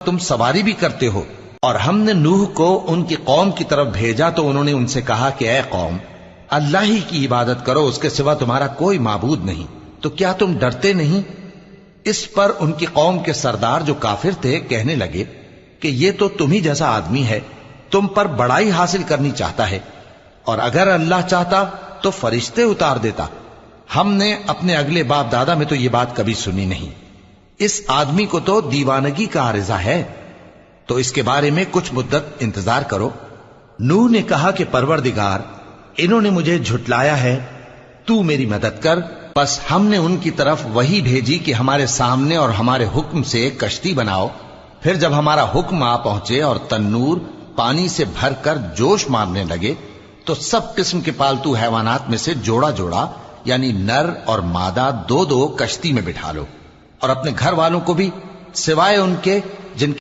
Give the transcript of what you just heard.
تم سواری بھی کرتے ہو۔ اور ہم نے نوح کو ان کی قوم کی طرف بھیجا تو انہوں نے ان سے کہا کہ اے قوم، اللہ ہی کی عبادت کرو، اس کے سوا تمہارا کوئی معبود نہیں، تو کیا تم ڈرتے نہیں؟ اس پر ان کی قوم کے سردار جو کافر تھے کہنے لگے کہ یہ تو تم ہی جیسا آدمی ہے، تم پر بڑائی حاصل کرنی چاہتا ہے، اور اگر اللہ چاہتا تو فرشتے اتار دیتا۔ ہم نے اپنے اگلے باپ دادا میں تو یہ بات کبھی سنی نہیں، اس آدمی کو تو دیوانگی کا عارضہ ہے، تو اس کے بارے میں کچھ مدت انتظار کرو۔ نوح نے کہا کہ پروردگار، انہوں نے مجھے جھٹلایا ہے، تو میری مدد کر۔ پس ہم نے ان کی طرف وحی بھیجی کہ ہمارے سامنے اور ہمارے حکم سے ایک کشتی بناؤ۔ پھر جب ہمارا حکم آ پہنچے اور تنور پانی سے بھر کر جوش مارنے لگے تو سب قسم کے پالتو حیوانات میں سے جوڑا جوڑا یعنی نر اور مادہ دو دو کشتی میں بٹھا لو، اور اپنے گھر والوں کو بھی سوائے ان کے